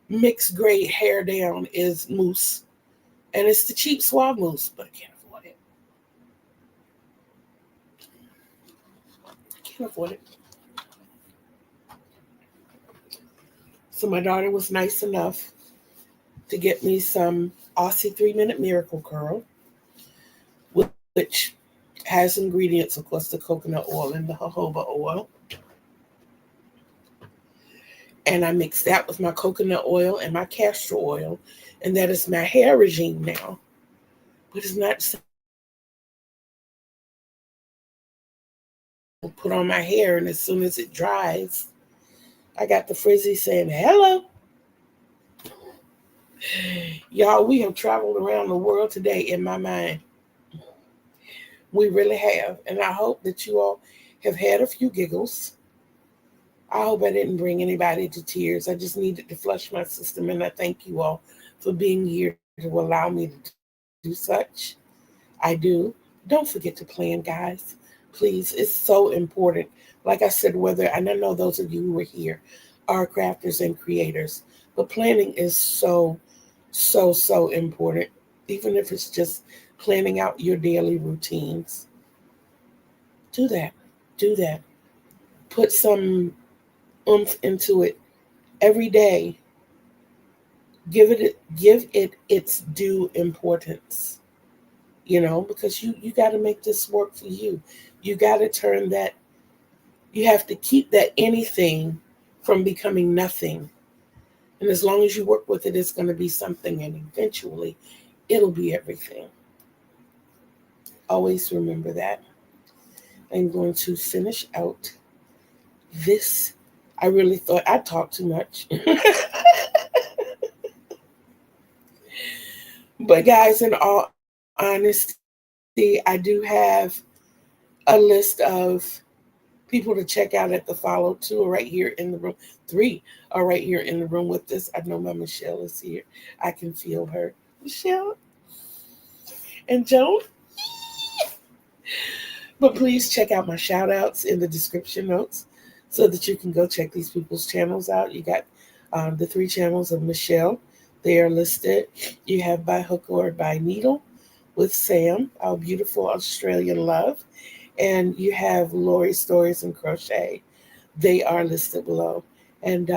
mixed gray hair down is mousse. And it's the cheap Suave mousse, but I can't afford it. I can't afford it. So my daughter was nice enough to get me some Aussie 3-Minute Miracle Curl, which has ingredients, of course, the coconut oil and the jojoba oil. And I mix that with my coconut oil and my castor oil, and that is my hair regime now. But it's not put on my hair, and as soon as it dries, I got the frizzy saying, hello. Y'all, we have traveled around the world today in my mind. We really have. And I hope that you all have had a few giggles. I hope I didn't bring anybody to tears. I just needed to flush my system. And I thank you all for being here to allow me to do such. I do. Don't forget to plan, guys. Please. It's so important. Like I said, and I know those of you who are here are crafters and creators, but planning is so, so, so important. Even if it's just planning out your daily routines. Do that. Do that. Put some oomph into it every day. Give it its due importance. Because you got to make this work for you. You got to turn that. You have to keep that anything from becoming nothing. And as long as you work with it, it's going to be something, and eventually it'll be everything. Always remember that. I'm going to finish out this. I really thought I talked too much. But guys, in all honesty, I do have a list of people to check out at the follow. 2 are right here in the room. 3 are right here in the room with us. I know my Michelle is here. I can feel her. Michelle and Joan. But please check out my shout outs in the description notes so that you can go check these people's channels out. You got the 3 channels of Michelle. They are listed. You have By Hook or By Needle with Sam, our beautiful Australian love. And you have Lori Stories and Crochet. They are listed below. And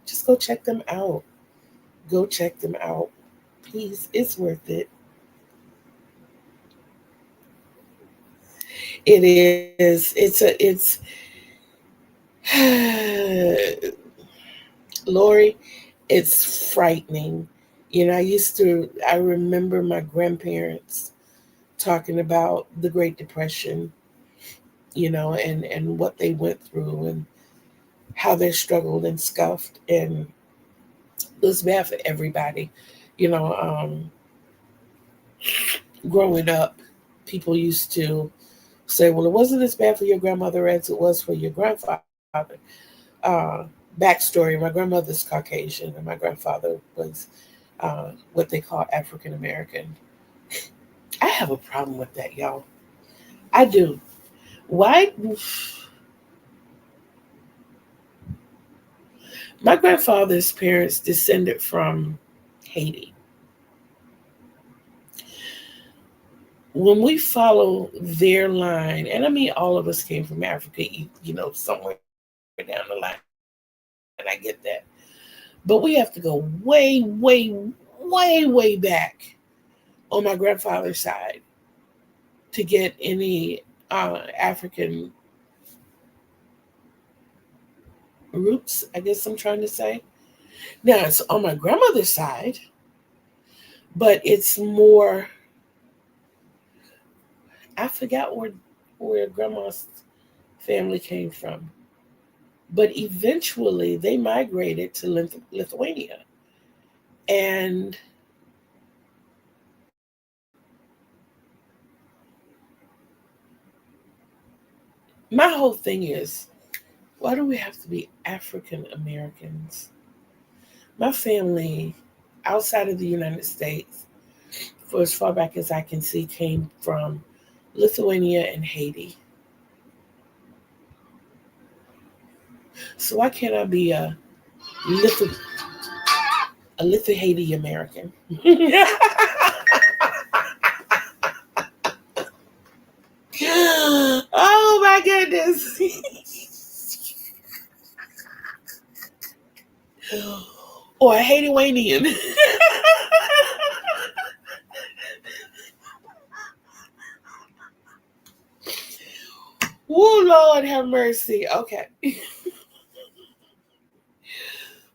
just go check them out. Go check them out. Please, it's worth it. It is. Lori, it's frightening. I remember my grandparents talking about the Great Depression, and what they went through and how they struggled and scuffed. And it was bad for everybody. You know, um, Growing up, people used to say, well, it wasn't as bad for your grandmother as it was for your grandfather. Uh, Backstory, my grandmother's Caucasian, and my grandfather was what they call African American. I have a problem with that, y'all. I do. Why? My grandfather's parents descended from Haiti. When we follow their line, and I mean, all of us came from Africa, somewhere down the line, and I get that. But we have to go way, way, way, way back on my grandfather's side to get any African roots, I guess I'm trying to say. Now, it's on my grandmother's side, but it's more, I forgot where grandma's family came from. But eventually they migrated to Lithuania. And my whole thing is, why do we have to be African Americans? My family outside of the United States, for as far back as I can see, came from Lithuania and Haiti. So why can't I be Lithu a Lithu Haiti American? Oh my goodness. Or a Haitianian. Oh Lord have mercy. Okay.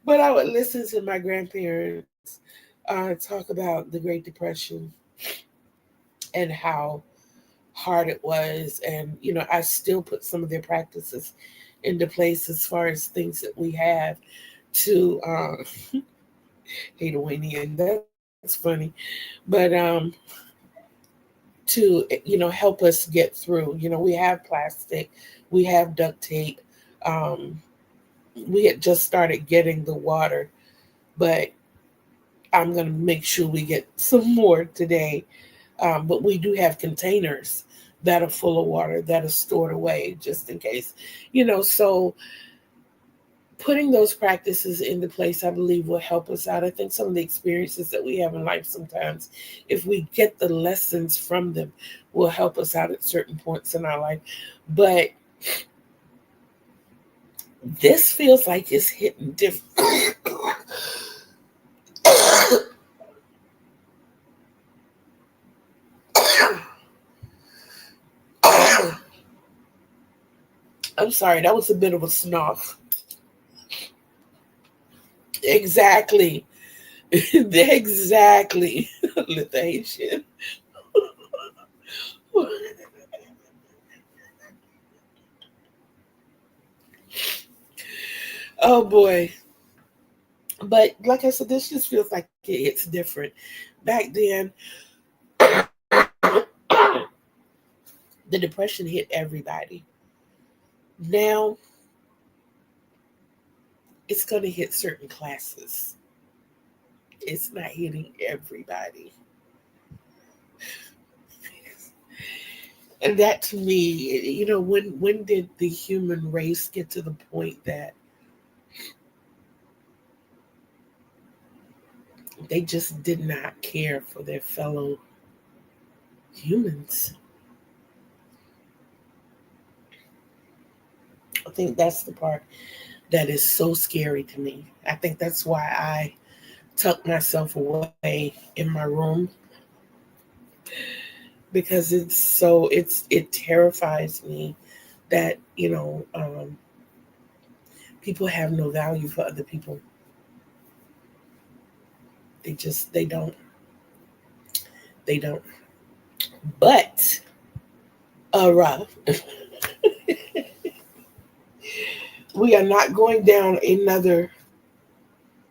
But I would listen to my grandparents talk about the Great Depression and how hard it was. And, I still put some of their practices into place as far as things that we have to, hate and that's funny, but, to, help us get through. We have plastic, we have duct tape. Um, we had just started getting the water, but I'm going to make sure we get some more today. But we do have containers that are full of water that are stored away just in case, so putting those practices into place, I believe, will help us out. I think some of the experiences that we have in life sometimes, if we get the lessons from them, will help us out at certain points in our life. But this feels like it's hitting different. I'm sorry, that was a bit of a snuff. Exactly. Exactly. Lithation. Oh boy. But like I said, this just feels like it's different. Back then, the depression hit everybody. Now, it's going to hit certain classes. It's not hitting everybody. And that to me, when did the human race get to the point that they just did not care for their fellow humans? I think that's the part that is so scary to me. I think that's why I tuck myself away in my room, because it terrifies me that people have no value for other people. They don't. But Ra, we are not going down another.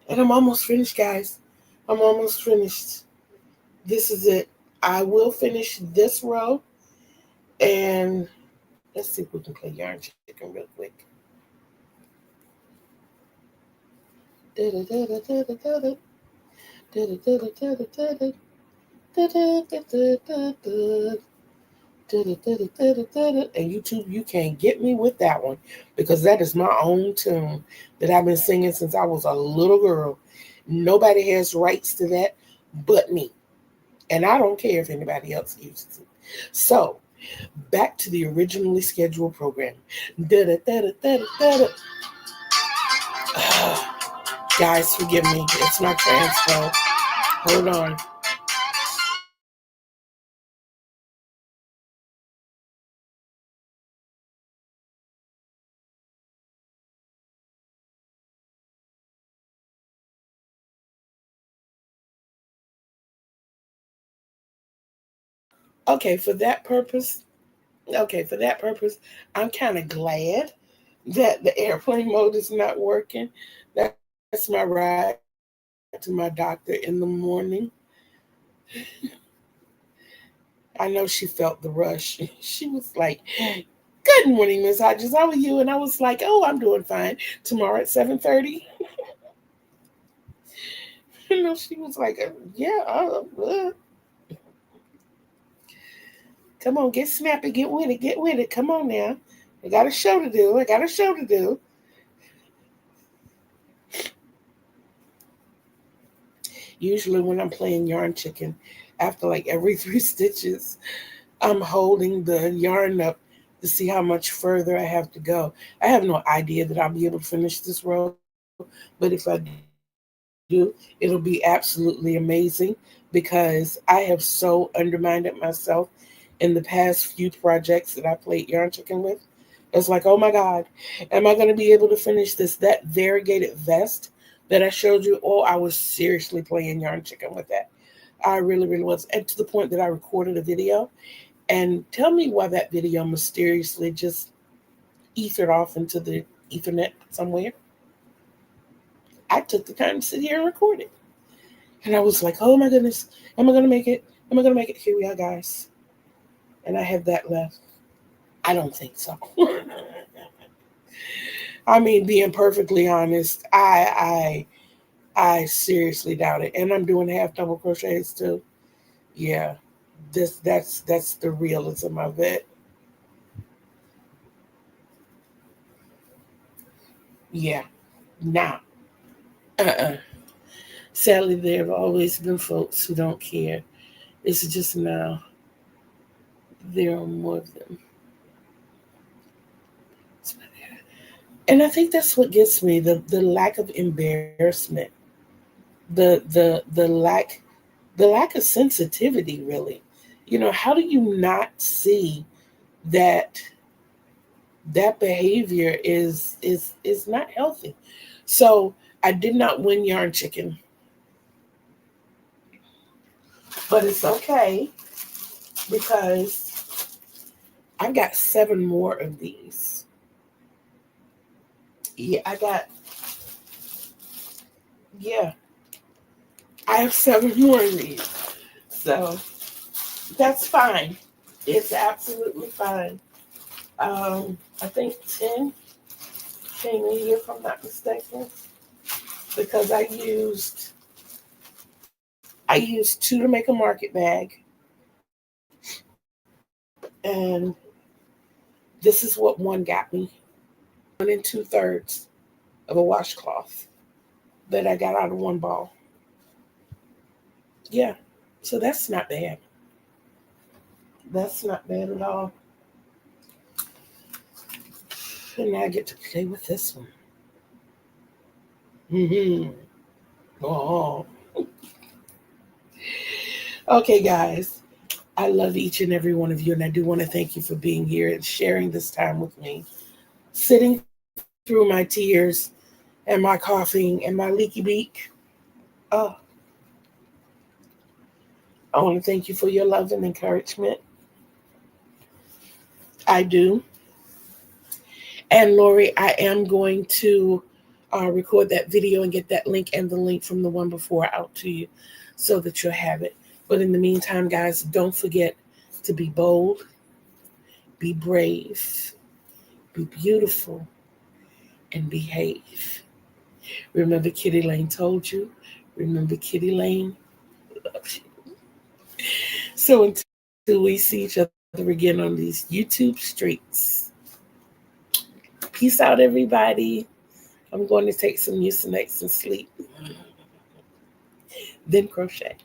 And I'm almost finished, guys. I'm almost finished. This is it. I will finish this row, and let's see if we can play yarn chicken real quick. And YouTube, you can't get me with that one, because that is my own tune that I've been singing since I was a little girl. Nobody has rights to that but me. And I don't care if anybody else uses it. So, back to the originally scheduled program. Guys, forgive me. It's my transpo. Hold on. Okay, for that purpose, I'm kind of glad that the airplane mode is not working. That's my ride to my doctor in the morning. I know she felt the rush. She was like, "Good morning, Miss Hodges. How are you?" And I was like, "Oh, I'm doing fine. Tomorrow at 7:30." She was like, "Yeah, come on, get snappy, get with it, get with it. Come on now. I got a show to do. I got a show to do." Usually when I'm playing yarn chicken, after like every 3 stitches, I'm holding the yarn up to see how much further I have to go. I have no idea that I'll be able to finish this row, but if I do, it'll be absolutely amazing, because I have so undermined myself in the past few projects that I played yarn chicken with. It's like, oh my God, am I going to be able to finish this? That variegated vest that I showed you, oh, I was seriously playing yarn chicken with that. I really, really was. And to the point that I recorded a video And tell me why that video mysteriously just ethered off into the ethernet somewhere. I took the time to sit here and record it. And I was like, oh my goodness, am I going to make it? Am I going to make it? Here we are, guys. And I have that left. I don't think so. I mean, being perfectly honest, I seriously doubt it. And I'm doing half double crochets too. Yeah, that's the realism of it. Yeah, nah. Sadly, there have always been folks who don't care. It's just now there are more of them. And I think that's what gets me, the lack of embarrassment, the lack of sensitivity, really. How do you not see that that behavior is not healthy? So I did not win Yarn Chicken, but it's okay because I've got 7 more of these. Yeah, I have 7 more of these. So that's fine. It's absolutely fine. I think 10 came in here, if I'm not mistaken, because I used 2 to make a market bag, and this is what one got me: 1 2/3 of a washcloth that I got out of one ball. Yeah, so that's not bad. That's not bad at all. And now I get to play with this one. Oh. Okay, guys. I love each and every one of you, and I do want to thank you for being here and sharing this time with me, sitting through my tears and my coughing and my leaky beak. Oh, I want to thank you for your love and encouragement. I do. And Lori, I am going to record that video and get that link and the link from the one before out to you so that you'll have it. But in the meantime, guys, don't forget to be bold, be brave, be beautiful, and behave. Remember, Kitty Lane told you. Remember, Kitty Lane loves you. So until we see each other again on these YouTube streets, peace out, everybody. I'm going to take some Mucinex and sleep. Then crochet.